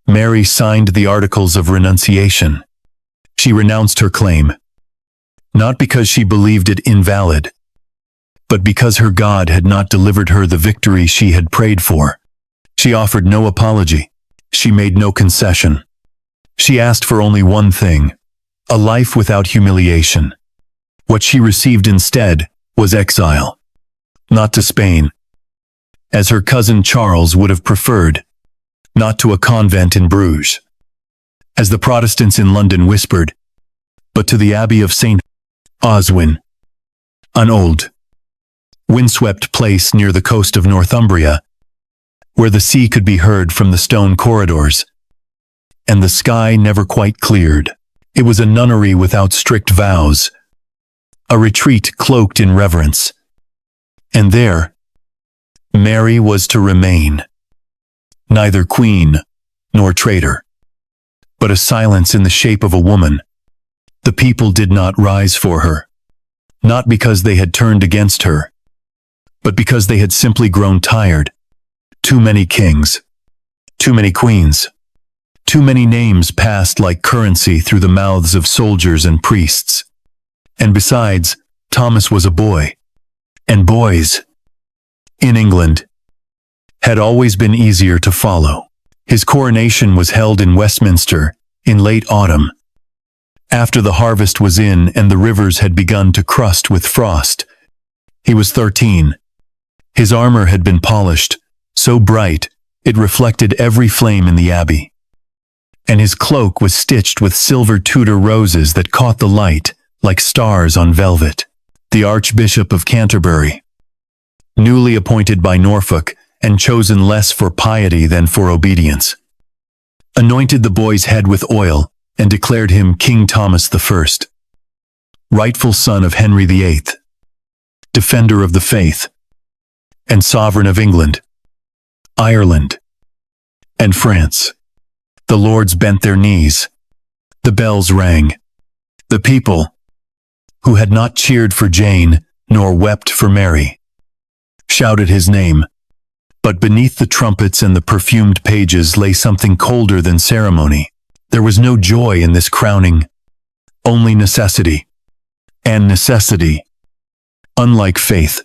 S1: Mary signed the Articles of Renunciation. She renounced her claim, not because she believed it invalid, but because her God had not delivered her the victory she had prayed for. She offered no apology. She made no concession. She asked for only one thing, a life without humiliation. What she received instead was exile, not to Spain, as her cousin Charles would have preferred, not to a convent in Bruges, as the Protestants in London whispered, but to the Abbey of St. Oswin, an old, windswept place near the coast of Northumbria, where the sea could be heard from the stone corridors, and the sky never quite cleared. It was a nunnery without strict vows, a retreat cloaked in reverence. And there, Mary was to remain, neither queen nor traitor, but a silence in the shape of a woman. The people did not rise for her, not because they had turned against her, but because they had simply grown tired. Too many kings, too many queens, too many names passed like currency through the mouths of soldiers and priests. And besides, Thomas was a boy, and boys, in England, had always been easier to follow. His coronation was held in Westminster in late autumn, after the harvest was in and the rivers had begun to crust with frost. He was 13. His armor had been polished, so bright it reflected every flame in the abbey, and his cloak was stitched with silver Tudor roses that caught the light like stars on velvet. The Archbishop of Canterbury, newly appointed by Norfolk and chosen less for piety than for obedience, anointed the boy's head with oil and declared him King Thomas I, rightful son of Henry VIII, defender of the faith, and sovereign of England, Ireland, and France. The lords bent their knees. The bells rang. The people, who had not cheered for Jane nor wept for Mary, shouted his name. But beneath the trumpets and the perfumed pages lay something colder than ceremony. There was no joy in this crowning, only necessity. And necessity, unlike faith,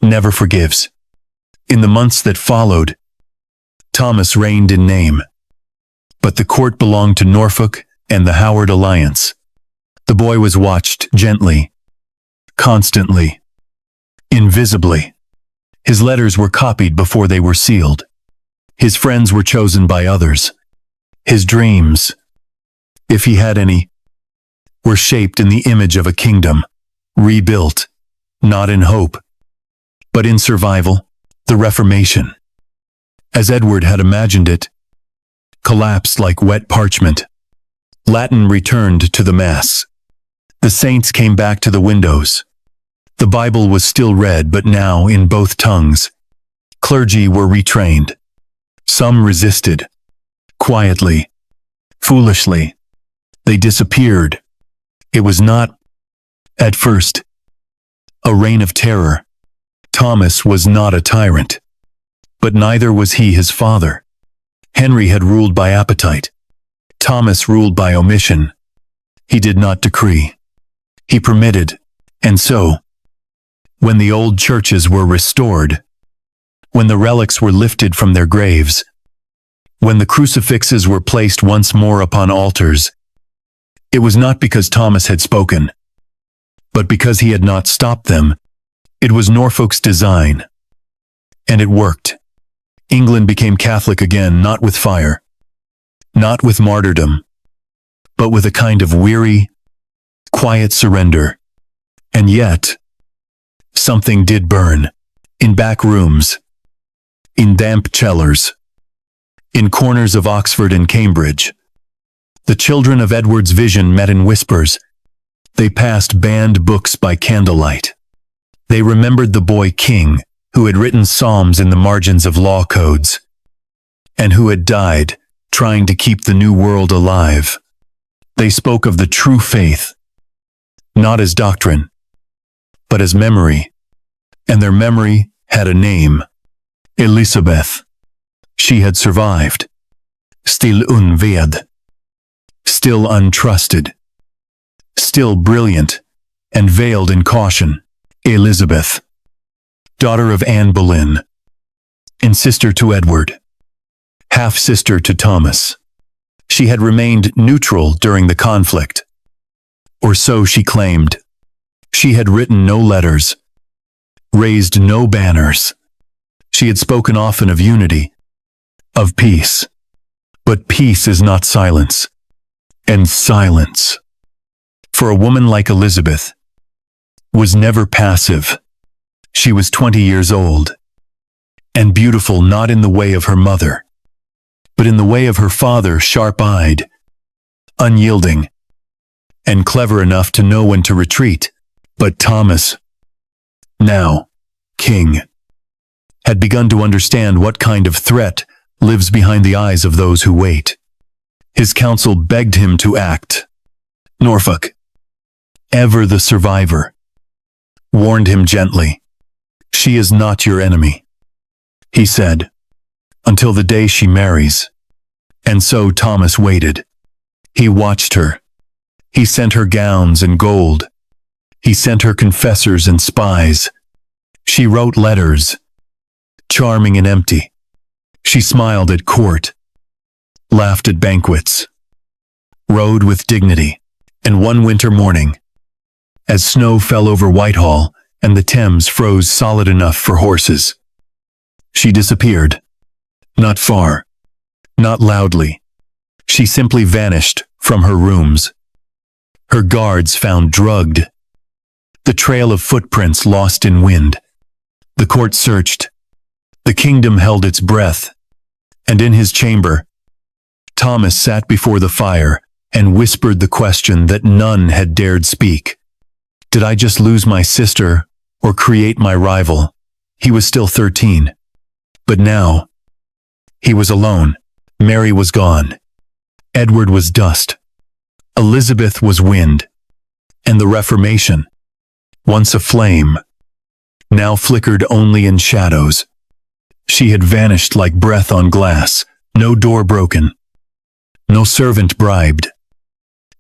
S1: never forgives. In the months that followed, Thomas reigned in name, but the court belonged to Norfolk and the Howard alliance. The boy was watched gently, constantly, invisibly. His letters were copied before they were sealed. His friends were chosen by others. His dreams, if he had any, were shaped in the image of a kingdom, rebuilt, not in hope, but in survival. The Reformation, as Edward had imagined it, collapsed like wet parchment. Latin returned to the Mass. The saints came back to the windows. The Bible was still read, but now in both tongues. Clergy were retrained. Some resisted. Quietly, foolishly, they disappeared. It was not, at first, a reign of terror. Thomas was not a tyrant, but neither was he his father. Henry had ruled by appetite. Thomas ruled by omission. He did not decree. He permitted, and so, when the old churches were restored, when the relics were lifted from their graves, when the crucifixes were placed once more upon altars, it was not because Thomas had spoken, but because he had not stopped them. It was Norfolk's design, and it worked. England became Catholic again, not with fire, not with martyrdom, but with a kind of weary, quiet surrender. And yet, something did burn. In back rooms, in damp cellars, in corners of Oxford and Cambridge. The children of Edward's vision met in whispers. They passed banned books by candlelight. They remembered the boy king who had written psalms in the margins of law codes, and who had died trying to keep the new world alive. They spoke of the true faith, not as doctrine, but as memory, and their memory had a name: Elizabeth. She had survived. Still unved. Still untrusted. Still brilliant, and veiled in caution. Elizabeth, daughter of Anne Boleyn, and sister to Edward, half-sister to Thomas. She had remained neutral during the conflict, or so she claimed. She had written no letters, raised no banners. She had spoken often of unity, of peace. But peace is not silence, and silence, for a woman like Elizabeth, was never passive. She was 20 years old, and beautiful not in the way of her mother, but in the way of her father, sharp-eyed, unyielding, and clever enough to know when to retreat. But Thomas, now king, had begun to understand what kind of threat lives behind the eyes of those who wait. His council begged him to act. Norfolk, ever the survivor, warned him gently. "She is not your enemy," he said, "until the day she marries." And so Thomas waited. He watched her. He sent her gowns and gold. He sent her confessors and spies. She wrote letters, charming and empty. She smiled at court, laughed at banquets, rode with dignity. And one winter morning, as snow fell over Whitehall and the Thames froze solid enough for horses, she disappeared. Not far, not loudly. She simply vanished from her rooms. Her guards found drugged. The trail of footprints lost in wind. The court searched. The kingdom held its breath. And in his chamber, Thomas sat before the fire and whispered the question that none had dared speak. Did I just lose my sister or create my rival? He was still 13. But now, he was alone. Mary was gone. Edward was dust. Elizabeth was wind. And the Reformation, once a flame, now flickered only in shadows. She had vanished like breath on glass, no door broken, no servant bribed,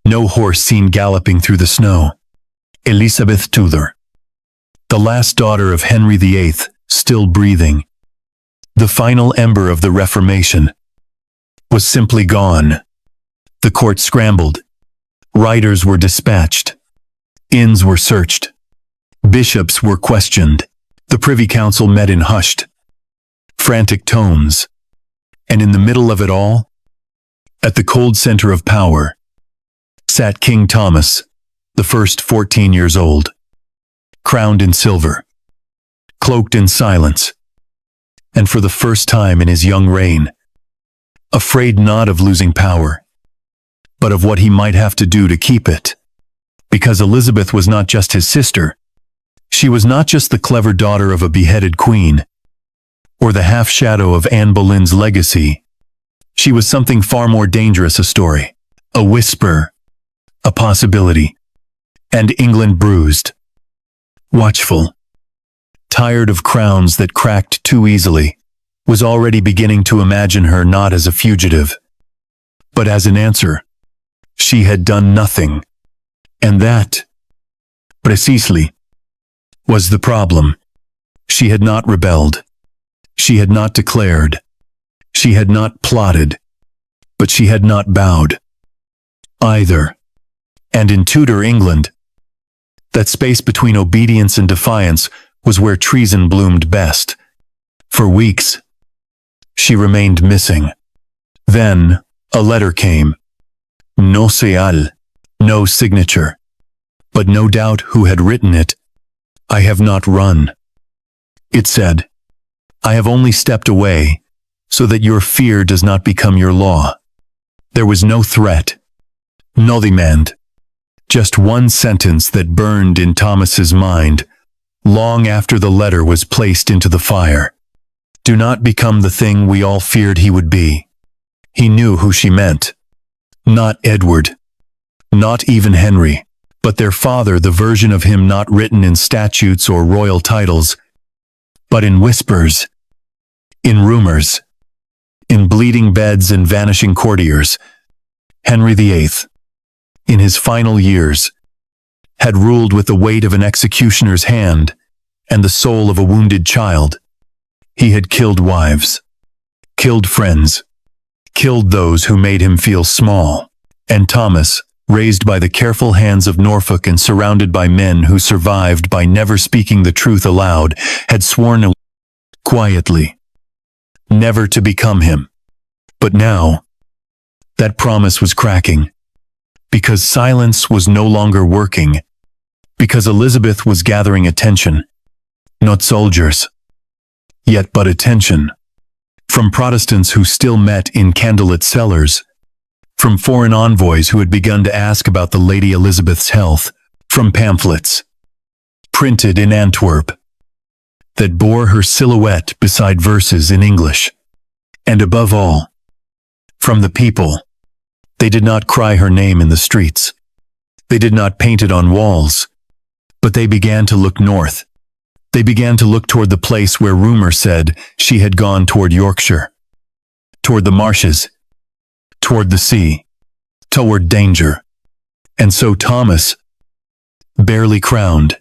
S1: no horse seen galloping through the snow. Elizabeth Tudor, the last daughter of Henry VIII, still breathing, the final ember of the Reformation, was simply gone. The court scrambled. Riders were dispatched. Inns were searched. Bishops were questioned. The Privy Council met in hushed, frantic tones. And in the middle of it all, at the cold center of power, sat King Thomas, the first 14 years old, crowned in silver, cloaked in silence, and for the first time in his young reign, afraid not of losing power, but of what he might have to do to keep it. Because Elizabeth was not just his sister. She was not just the clever daughter of a beheaded queen, or the half-shadow of Anne Boleyn's legacy. She was something far more dangerous, a story, a whisper, a possibility. And England, bruised, watchful, tired of crowns that cracked too easily, was already beginning to imagine her not as a fugitive, but as an answer. She had done nothing. And that, precisely, was the problem. She had not rebelled. She had not declared. She had not plotted. But she had not bowed either. And in Tudor England, that space between obedience and defiance was where treason bloomed best. For weeks, she remained missing. Then, a letter came. No seal, no signature, but no doubt who had written it. I have not run. It said, I have only stepped away, so that your fear does not become your law. There was no threat, no demand, just one sentence that burned in Thomas's mind, long after the letter was placed into the fire. Do not become the thing we all feared he would be. He knew who she meant. Not Edward, not even Henry, but their father, the version of him not written in statutes or royal titles, but in whispers, in rumors, in bleeding beds and vanishing courtiers. Henry VIII, in his final years, had ruled with the weight of an executioner's hand and the soul of a wounded child. He had killed wives, killed friends, killed those who made him feel small. And Thomas, raised by the careful hands of Norfolk and surrounded by men who survived by never speaking the truth aloud, had sworn quietly never to become him. But now, that promise was cracking. Because silence was no longer working. Because Elizabeth was gathering attention. not soldiers. Yet but attention. From Protestants who still met in candlelit cellars, from foreign envoys who had begun to ask about the Lady Elizabeth's health, from pamphlets, printed in Antwerp, that bore her silhouette beside verses in English. And above all, from the people. They did not cry her name in the streets. They did not paint it on walls. But they began to look north. They began to look toward the place where rumor said she had gone toward Yorkshire, toward the marshes, toward the sea, toward danger. And so Thomas, barely crowned,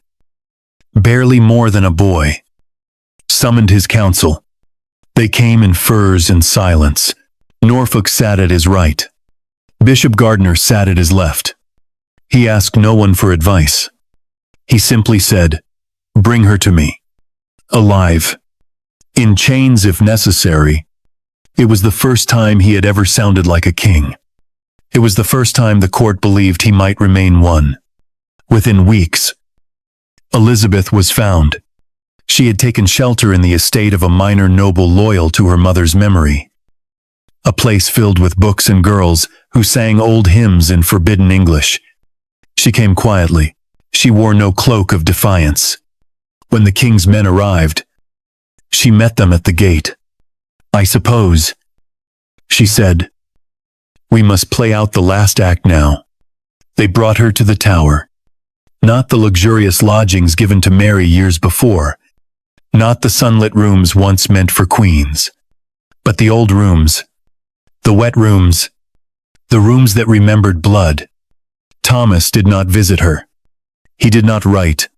S1: barely more than a boy, summoned his council. They came in furs and silence. Norfolk sat at his right. Bishop Gardiner sat at his left. He asked no one for advice. He simply said, "Bring her to me. Alive. In chains if necessary." It was the first time he had ever sounded like a king. It was the first time the court believed he might remain one. Within weeks, Elizabeth was found. She had taken shelter in the estate of a minor noble loyal to her mother's memory. A place filled with books and girls who sang old hymns in forbidden English. She came quietly. She wore no cloak of defiance. When the king's men arrived, she met them at the gate. "I suppose," she said, "we must play out the last act now." They brought her to the Tower. Not the luxurious lodgings given to Mary years before. Not the sunlit rooms once meant for queens. But the old rooms. The wet rooms. The rooms that remembered blood. Thomas did not visit her. He did not write.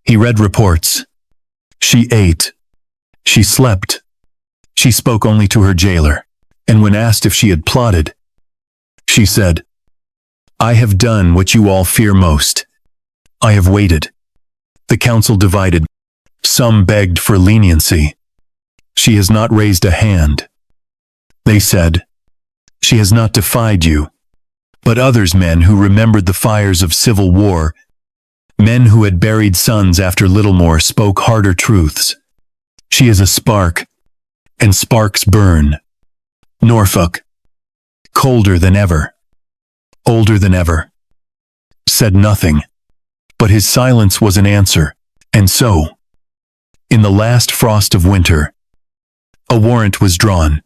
S1: He read reports. She ate. She slept. She spoke only to her jailer, and when asked if she had plotted, she said, "I have done what you all fear most. I have waited." The council divided. Some begged for leniency. "She has not raised a hand." They said, "She has not defied you." But others, men who remembered the fires of civil war, men who had buried sons after Littlemore, spoke harder truths. "She is a spark, and sparks burn." Norfolk, colder than ever, older than ever, said nothing. But his silence was an answer. And so, in the last frost of winter, a warrant was drawn.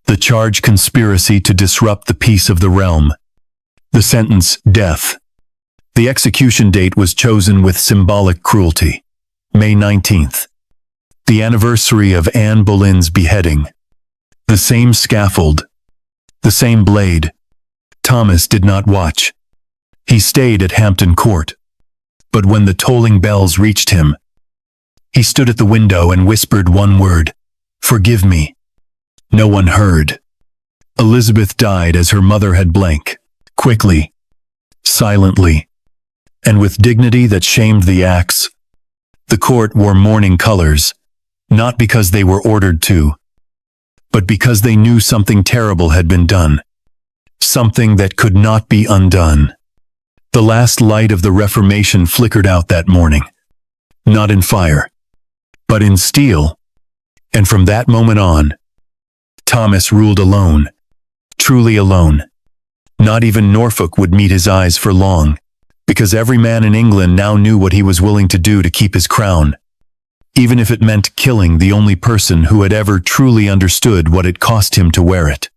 S1: The charge, conspiracy to disrupt the peace of the realm. The sentence, death. The execution date was chosen with symbolic cruelty. May 19th. The anniversary of Anne Boleyn's beheading. The same scaffold. The same blade. Thomas did not watch. He stayed at Hampton Court. But when the tolling bells reached him, he stood at the window and whispered one word, "Forgive me." No one heard. Elizabeth died as her mother had blank. Quickly, silently, and with dignity that shamed the axe. The court wore mourning colors, not because they were ordered to, but because they knew something terrible had been done. Something that could not be undone. The last light of the Reformation flickered out that morning. Not in fire, but in steel. And from that moment on, Thomas ruled alone. Truly alone. Not even Norfolk would meet his eyes for long, because every man in England now knew what he was willing to do to keep his crown, even if it meant killing the only person who had ever truly understood what it cost him to wear it.